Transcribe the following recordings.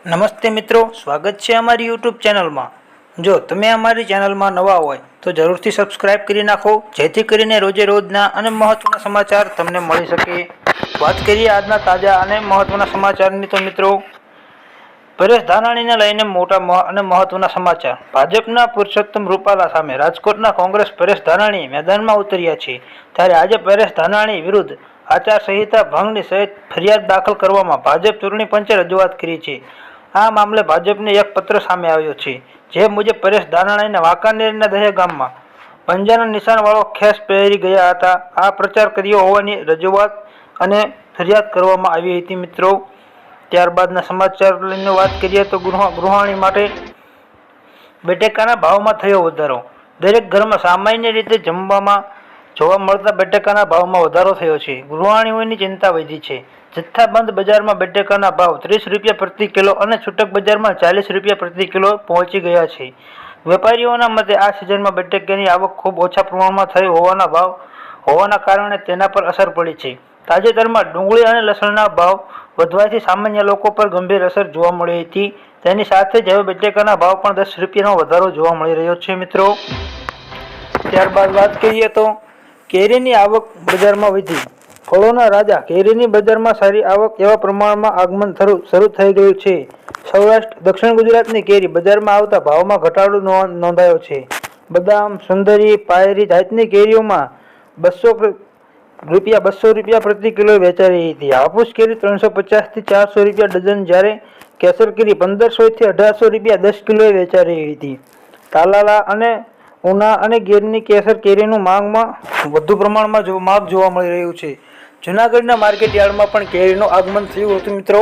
નમસ્તે મિત્રો, સ્વાગત છે અમારી યુટ્યુબ ચેનલમાં। જો તમે અમારી ચેનલમાં નવા હોય તો જરૂરથી સબસ્ક્રાઇબ કરી નાખો, જેથી કરીને રોજે રોજના અને મહત્વના સમાચાર તમને મળી શકે। વાત કરીએ આજના તાજા અને મહત્વના સમાચારની તો મિત્રો, પરેશ ધાનાણીને લઈને મોટા અને મહત્વના સમાચાર। ભાજપના પુરુષોત્તમ રૂપાલા સામે રાજકોટના કોંગ્રેસ પરેશ ધાનાણી મેદાનમાં ઉતર્યા છે। ત્યારે આજે પરેશ ધાનાણી વિરુદ્ધ આચારસંહિતા ભંગની સહિત ફરિયાદ દાખલ કરવામાં ભાજપ ચૂંટણી પંચે રજૂઆત કરી છે। આ મામલે ભાજપને એક પત્ર સામે આવ્યો છે, જે મુજબ પરેશ ધાનાણીને વાંકાનેરના દહેગામમાં પંજાના નિશાનવાળો ખેસ પહેરી ગયા હતા। આ પ્રચાર કર્યો હોવાની રજૂઆત અને ફરિયાદ કરવામાં આવી હતી મિત્રો। ત્યારબાદના સમાચારની વાત કરીએ તો ગૃહિણી માટે બટેકાના ભાવમાં થયો વધારો। દરેક ઘરમાં સામાન્ય રીતે જમવામાં જોવા મળતા બટેકાના ભાવમાં વધારો થયો છે। ગૃહિણીઓની ચિંતા વધી છે। જથ્થાબંધ બજારમાં બટેકાના ભાવ 30 રૂપિયા પ્રતિ કિલો અને છૂટક બજારમાં 40 રૂપિયા પ્રતિ કિલો પહોંચી ગયા છે। વેપારીઓના મતે આ સિઝનમાં બટેકાની આવક ખૂબ ઓછા પ્રમાણમાં થઈ હોવાના કારણે તેના પર અસર પડી છે। તાજેતરમાં ડુંગળી અને લસણના ભાવ વધવાથી સામાન્ય લોકો પર ગંભીર અસર જોવા મળી હતી। તેની સાથે જ હવે બટેકાના ભાવ પણ 10 રૂપિયાનો વધારો જોવા મળી રહ્યો છે મિત્રો। ત્યારબાદ વાત કરીએ તો કેરીની આવક બજારમાં વધી। ફળોના રાજા કેરીની બજારમાં સારી આવક એવા પ્રમાણમાં આગમન શરૂ થઈ ગયું છે। સૌરાષ્ટ્ર દક્ષિણ ગુજરાતની કેરી બજારમાં આવતા ભાવમાં ઘટાડો નોંધાયો છે। બદામ, સુંદરી, પાયરી જાતની કેરીઓમાં 200 રૂપિયા પ્રતિ કિલો વેચાઈ રહી હતી। હાફૂસ કેરી 350 થી 400 રૂપિયા ડઝન, જ્યારે કેસર કેરી 1500 થી 1800 રૂપિયા 10 કિલોએ વેચાઈ રહી હતી। તાલાલા અને ઉના અને ગીરની કેસર કેરીનું માંગમાં વધુ પ્રમાણમાં માગ જોવા મળી રહ્યું છે। જૂનાગઢના માર્કેટ યાર્ડમાં પણ કેરીનું આગમન થયું હતું મિત્રો।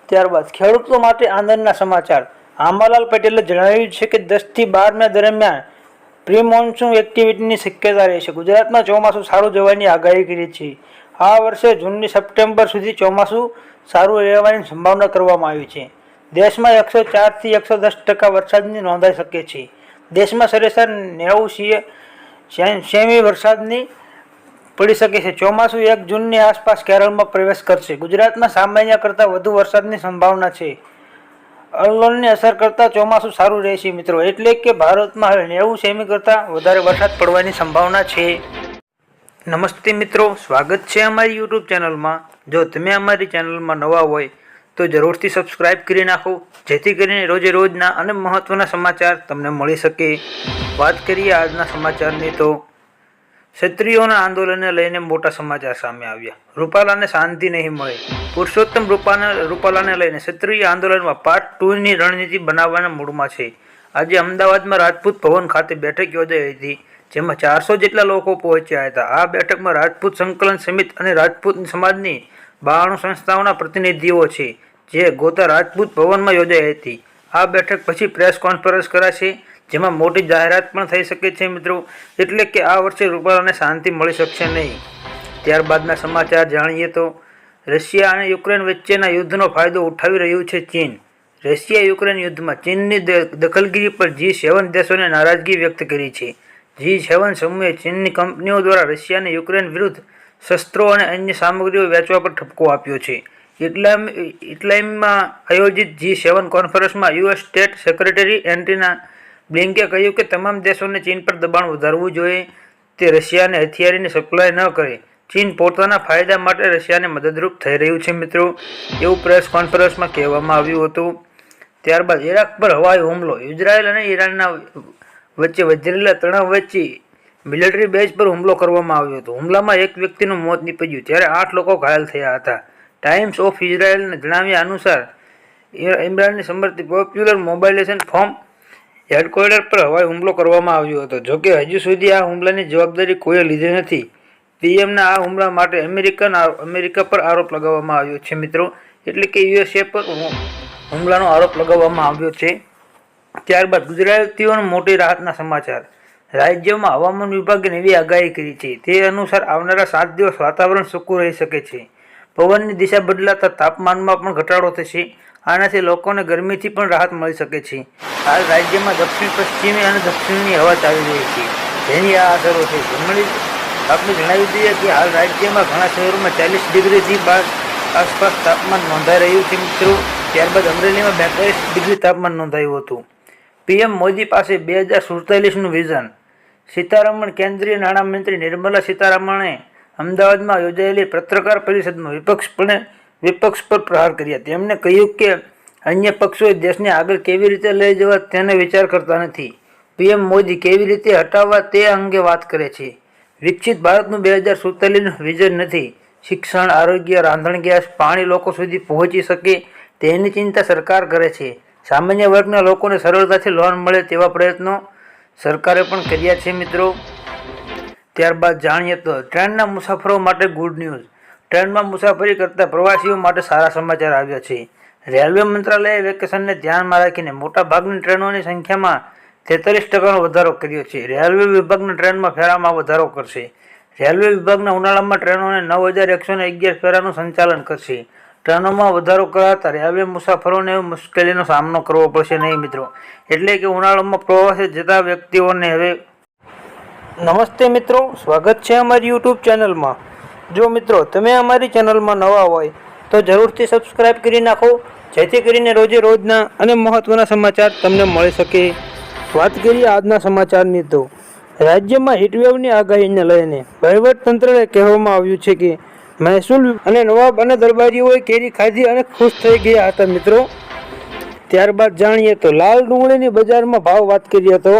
ત્યારબાદ ખેડૂતો માટે આનંદના સમાચાર। આંબાલાલ પટેલે જણાવ્યું છે કે 10 થી 12 મે દરમિયાન પ્રી મોન્સૂન એક્ટિવિટીની શક્યતા રહેશે। ગુજરાતમાં ચોમાસું સારું જવાની આગાહી કરી છે। આ વર્ષે જૂનથી સપ્ટેમ્બર સુધી ચોમાસું સારું રહેવાની સંભાવના કરવામાં આવી છે। દેશમાં 104 થી 110% વરસાદની નોંધાઈ શકે છે। દેશમાં સરેરાશ 90 સેમી વરસાદની પડી શકે છે। ચોમાસું 1 જૂનની આસપાસ કેરળમાં પ્રવેશ કરશે। ગુજરાતમાં સામાન્ય કરતાં વધુ વરસાદની સંભાવના છે। અલ્નોની અસર કરતાં ચોમાસું સારું રહેશે મિત્રો, એટલે કે ભારતમાં હવે 90 સેમી કરતાં વધારે વરસાદ પડવાની સંભાવના છે। નમસ્તે મિત્રો, સ્વાગત છે અમારી યુટ્યુબ ચેનલમાં। જો તમે અમારી ચેનલમાં નવા હોય તો જરૂરથી સબસ્ક્રાઇબ કરી નાખો, જેથી કરીને રોજે રોજના અને મહત્વના સમાચાર તમને મળી શકે। વાત કરીએ આજના સમાચારની તો ક્ષત્રિયોના આંદોલનને લઈને મોટા સમાચાર સામે આવ્યા। રૂપાલાને શાંતિ નહીં મળે। પુરુષોત્તમ રૂપાલાને લઈને ક્ષત્રિય આંદોલનમાં પાર્ટ 2ની રણનીતિ બનાવવાના મૂડમાં છે। આજે અમદાવાદમાં રાજપૂત ભવન ખાતે બેઠક યોજાઈ હતી, જેમાં 400 જેટલા લોકો પહોંચ્યા હતા। આ બેઠકમાં રાજપૂત સંકલન સમિતિ અને રાજપૂત સમાજની 92 સંસ્થાઓના પ્રતિનિધિઓ છે, જે ગોતા રાજપૂત ભવનમાં યોજાઈ હતી। આ બેઠક પછી પ્રેસ કોન્ફરન્સ કરાશે, જેમાં મોટી જાહેરાત પણ થઈ શકે છે મિત્રો, એટલે કે આ વર્ષે રૂપાલાને શાંતિ મળી શકશે નહીં। ત્યારબાદના સમાચાર જાણીએ તો રશિયા અને યુક્રેન વચ્ચેના યુદ્ધનો ફાયદો ઉઠાવી રહ્યું છે ચીન। રશિયા યુક્રેન યુદ્ધમાં ચીનની દખલગીરી પર G7 દેશોને નારાજગી વ્યક્ત કરી છે। G7 સમૂહે ચીનની કંપનીઓ દ્વારા રશિયાને યુક્રેન વિરુદ્ધ શસ્ત્રો અને અન્ય સામગ્રીઓ વેચવા પર ઠપકો આપ્યો છે। ઇટલીમાં આયોજિત G7 કોન્ફરન્સમાં US સ્ટેટ સેક્રેટરી એન્ટની બ્લિંકે કહ્યું કે તમામ દેશોને ચીન પર દબાણ વધારવું જોઈએ, તે રશિયાને હથિયારની સપ્લાય ન કરે। ચીન પોતાના ફાયદા માટે રશિયાને મદદરૂપ થઈ રહ્યું છે મિત્રો, એવું પ્રેસ કોન્ફરન્સમાં કહેવામાં આવ્યું હતું। ત્યારબાદ ઇરાક પર હવાઈ હુમલો। ઇઝરાયલ અને ઈરાનના વચ્ચે વધેલા તણાવ વચ્ચે મિલિટરી બેઝ પર હુમલો કરવામાં આવ્યો હતો। હુમલામાં એક વ્યક્તિનું મોત નીપજ્યું, જ્યારે 8 લોકો ઘાયલ થયા હતા। ટાઈમ્સ ઓફ ઇઝરાયલના જણાવ્યા અનુસાર ઇમરાનની સમર્થિત પોપ્યુલર મોબાઇલેશન ફોર્મ હેડક્વાર્ટર પર હવાઈ હુમલો કરવામાં આવ્યો હતો। જોકે હજુ સુધી આ હુમલાની જવાબદારી કોઈએ લીધી નથી। પીએમના આ હુમલા માટે અમેરિકા પર આરોપ લગાવવામાં આવ્યો છે મિત્રો, એટલે કે USA પર હુમલાનો આરોપ લગાવવામાં આવ્યો છે। ત્યારબાદ ગુજરાતીઓને મોટી રાહતના સમાચાર। રાજ્યમાં હવામાન વિભાગે નવી આગાહી કરી છે। તે અનુસાર આવનારા 7 દિવસ વાતાવરણ સૂકું રહી શકે છે। પવનની દિશા બદલાતા તાપમાનમાં પણ ઘટાડો થશે। આનાથી લોકોને ગરમીથી પણ રાહત મળી શકે છે। હાલ રાજ્યમાં દક્ષિણ પશ્ચિમી અને દક્ષિણની હવા ચાલી રહી છે, જેની આ અસરો છે। આપણે જણાવી દઈએ કે હાલ રાજ્યમાં ઘણા શહેરોમાં 40 ડિગ્રીથી આસપાસ તાપમાન નોંધાઈ રહ્યું છે મિત્રો, ત્યારબાદ અમરેલીમાં 42 ડિગ્રી તાપમાન નોંધાયું હતું. પીએમ મોદી પાસે 2047નું વિઝન. સીતારમણ કેન્દ્રીય નાણામંત્રી નિર્મલા સીતારમણે અમદાવાદમાં યોજાયેલી પત્રકાર પરિષદમાં વિપક્ષ પર પ્રહાર કર્યા. તેમણે કહ્યું કે અન્ય પક્ષોએ દેશને આગળ કેવી રીતે લઈ જવા તેનો વિચાર કરતા નથી. પીએમ મોદી કેવી રીતે હટાવવા તે અંગે વાત કરે છે. વિકસિત ભારતનું 2047નું વિઝન નથી. શિક્ષણ, આરોગ્ય, રાંધણ ગેસ, પાણી લોકો સુધી પહોંચી શકે તેની ચિંતા સરકાર કરે છે. સામાન્ય વર્ગના લોકોને સરળતાથી લોન મળે તેવા પ્રયત્નો સરકારે પણ કર્યા છે મિત્રો. ત્યારબાદ જાણીએ તો ટ્રેનના મુસાફરો માટે ગુડ ન્યૂઝ. ટ્રેનમાં મુસાફરી કરતા પ્રવાસીઓ માટે સારા સમાચાર આવ્યા છે. રેલવે મંત્રાલયે વેકેશનને ધ્યાનમાં રાખીને મોટાભાગની ટ્રેનોની સંખ્યામાં 43% વધારો કર્યો છે. રેલવે વિભાગના ટ્રેનમાં ફેરામાં વધારો કરશે. રેલવે વિભાગના ઉનાળામાં ટ્રેનોને 9111 ફેરાનું સંચાલન કરશે. ટ્રેનોમાં વધારો કરાતા રેલવે મુસાફરોને મુશ્કેલીનો સામનો કરવો પડશે નહીં મિત્રો. એટલે કે ઉનાળામાં પ્રવાસે જતા વ્યક્તિઓને હવે. નમસ્તે મિત્રો, સ્વાગત છે અમારી યુટ્યુબ ચેનલમાં. જો મિત્રો તમે અમારી ચેનલમાં નવા હોય તો જરૂરથી સબસ્ક્રાઈબ કરી નાખો, જેથી કરીને રોજે રોજના અને મહત્ત્વના સમાચાર તમને મળી શકે. વાત કરીએ આજના સમાચારની તો રાજ્યમાં હીટવેવની આગાહીને લઈને વહીવટતંત્રએ કહેવામાં આવ્યું છે કે મહેસૂલ અને નવાબ અને દરબારીઓએ કેરી ખાધી અને ખુશ થઈ ગયા હતા મિત્રો. ત્યારબાદ જાણીએ તો લાલ ડુંગળીની બજારમાં ભાવ વાત કરીએ તો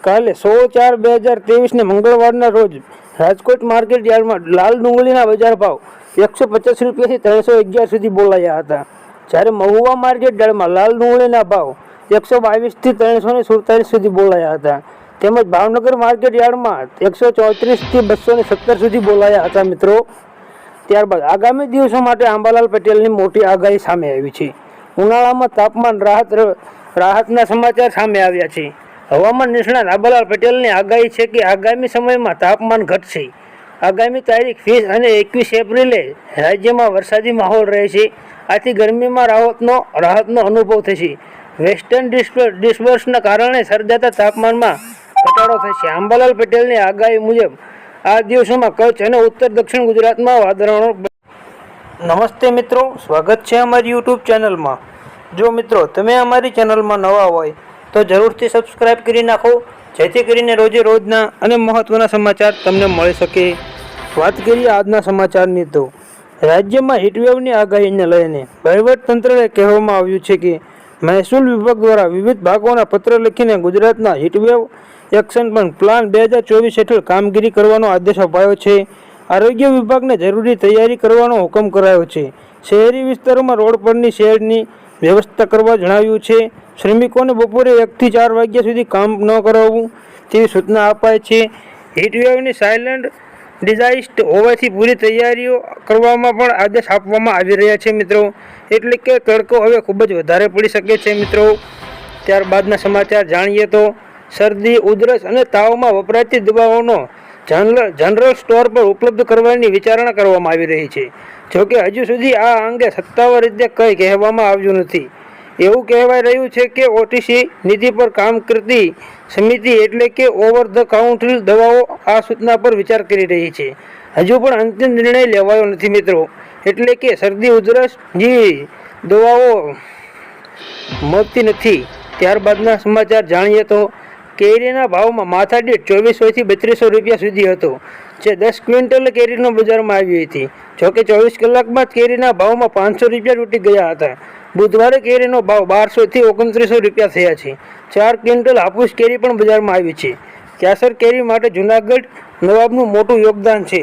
કાલે 16/4/2023ને મંગળવારના રોજ રાજકોટ માર્કેટ યાર્ડમાં લાલ ડુંગળીના બજાર ભાવ 150 રૂપિયાથી 311 સુધી બોલાયા હતા. જ્યારે મહુવા માર્કેટ યાર્ડમાં લાલ ડુંગળીના ભાવ 122થી 347 સુધી બોલાયા હતા. તેમજ ભાવનગર માર્કેટ યાર્ડમાં 134થી 217 સુધી બોલાયા હતા મિત્રો. ત્યારબાદ આગામી દિવસો માટે અંબાલાલ પટેલની મોટી આગાહી સામે આવી છે. ઉનાળામાં તાપમાન રાહતના સમાચાર સામે આવ્યા છે. હવામાન નિષ્ણાત અંબાલાલ પટેલની આગાહી છે કે આગામી સમયમાં તાપમાન ઘટશે. આગામી તારીખ 20 અને 21 એપ્રિલે રાજ્યમાં વરસાદી માહોલ રહેશે. આથી ગરમીમાં રાહતનો અનુભવ થશે. વેસ્ટર્ન ડિસ્ટર્બન્સના કારણે સર્જાતા તાપમાનમાં ઘટાડો થશે. અંબાલાલ પટેલની આગાહી મુજબ આ દિવસોમાં કચ્છ અને ઉત્તર દક્ષિણ ગુજરાતમાં વાદળો. નમસ્તે મિત્રો, સ્વાગત છે અમારી યુટ્યુબ ચેનલમાં. જો મિત્રો તમે અમારી ચેનલમાં નવા હોય તો જરૂરથી સબસ્ક્રાઈબ કરી નાખો, જેથી કરીને રોજે રોજના અને મહત્ત્વના સમાચાર તમને મળી શકે. વાત કરીએ આજના સમાચારની તો રાજ્યમાં હીટવેવની આગાહીને લઈને વહીવટતંત્રએ કહેવામાં આવ્યું છે કે મહેસૂલ વિભાગ દ્વારા વિવિધ ભાગોના પત્ર લખીને ગુજરાતના હીટવેવ એક્શન પ્લાન 2024 હેઠળ કામગીરી કરવાનો આદેશ અપાયો છે. આરોગ્ય વિભાગને જરૂરી તૈયારી કરવાનો હુકમ કરાયો છે. શહેરી વિસ્તારોમાં રોડ પરની શેડની વ્યવસ્થા કરવા જણાવ્યું છે. શ્રમિકોને બપોરે 1 થી 4 વાગ્યા સુધી કામ ન કરાવવું તેવી સૂચના અપાય છે. હીટવેવની સાયલેન્ટ ડિઝાસ્ટર હોવાથી પૂરી તૈયારીઓ કરવામાં પણ આદેશ આપવામાં આવી રહ્યા છે મિત્રો. એટલે કે તડકો હવે ખૂબ જ વધારે પડી શકે છે મિત્રો. ત્યારબાદના સમાચાર જાણીએ તો શરદી, ઉધરસ અને તાવમાં વપરાતી દવાઓનો જનરલ સ્ટોર પર ઉપલબ્ધ કરવાની વિચારણા કરવામાં આવી રહી છે. જોકે હજુ સુધી આ અંગે સત્તાવાર રીતે કંઈ કહેવામાં આવ્યું નથી. એવું કહેવાય રહ્યું છે કે ઓટીસી નીતિ પર કામ કરતી સમિતિ એટલે કે ઓવર ધ કાઉન્ટર દવાઓ આ સૂચના પર વિચાર કરી રહી છે. હજુ પણ અંતિમ નિર્ણય લેવાયો નથી મિત્રો. એટલે કે શરદી ઉધરસ જેવી દવાઓ મળતી નથી. ત્યારબાદના સમાચાર જાણીએ તો કેરીના ભાવમાં માથાદીઠ 2400થી 3200 રૂપિયા સુધી હતો, જે 10 ક્વિન્ટલ કેરીનો બજારમાં આવી હતી. જોકે 24 કલાકમાં જ કેરીના ભાવમાં 500 રૂપિયા તૂટી ગયા હતા. બુધવારે કેરીનો ભાવ 1200થી 2900 રૂપિયા થયા છે. 4 ક્વિન્ટલ હાફૂસ કેરી પણ બજારમાં આવી છે. કેસર કેરી માટે જૂનાગઢ નવાબનું મોટું યોગદાન છે.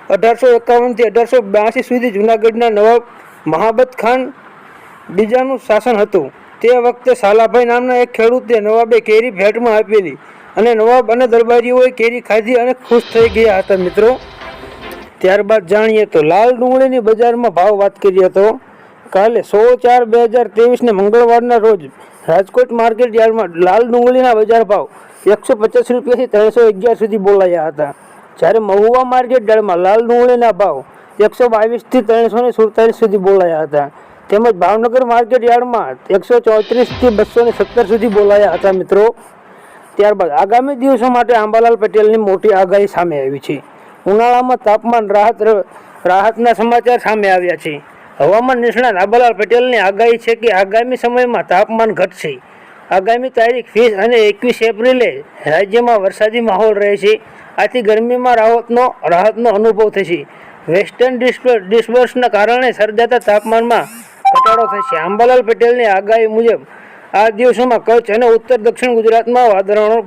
1851થી 1882 સુધી જૂનાગઢના નવાબ મહાબત ખાન બીજાનું શાસન હતું. તે વખતે સાલાભાઈ નામના એક ખેડૂતે નવાબે કેરી ભેટમાં આપેલી અને નવાબ અને દરબારીઓએ કેરી ખાધી અને ખુશ થઈ ગયા હતા મિત્રો. ત્યારબાદ જાણીએ તો લાલ ડુંગળીની બજારમાં ભાવ વાત કરીએ તો કાલે 16/4/2023ને મંગળવારના રોજ રાજકોટ માર્કેટ યાર્ડમાં લાલ ડુંગળીના બજાર ભાવ 150 રૂપિયાથી 311 સુધી બોલાયા હતા. જ્યારે મહુવા માર્કેટ યાર્ડમાં લાલ ડુંગળીના ભાવ 122થી 347 સુધી બોલાયા હતા. તેમજ ભાવનગર માર્કેટ યાર્ડમાં 134થી 217 સુધી બોલાયા હતા મિત્રો. ત્યારબાદ આગામી દિવસો માટે અંબાલાલ પટેલની મોટી આગાહી સામે આવી છે. ઉનાળામાં તાપમાન રાહતના સમાચાર સામે આવ્યા છે. હવામાન નિષ્ણાત આંબાલાલ પટેલની આગાહી છે કે આગામી સમયમાં તાપમાન ઘટશે. આગામી તારીખ 20 અને 21 એપ્રિલે રાજ્યમાં વરસાદી માહોલ રહેશે. આથી ગરમીમાં રાહતનો અનુભવ થશે. વેસ્ટર્ન ડિસ્ટર્બન્સના કારણે સર્જાતા તાપમાનમાં ઘટાડો થશે. આંબાલાલ પટેલની આગાહી મુજબ આ દિવસોમાં કચ્છ અને ઉત્તર દક્ષિણ ગુજરાતમાં વાદળાનો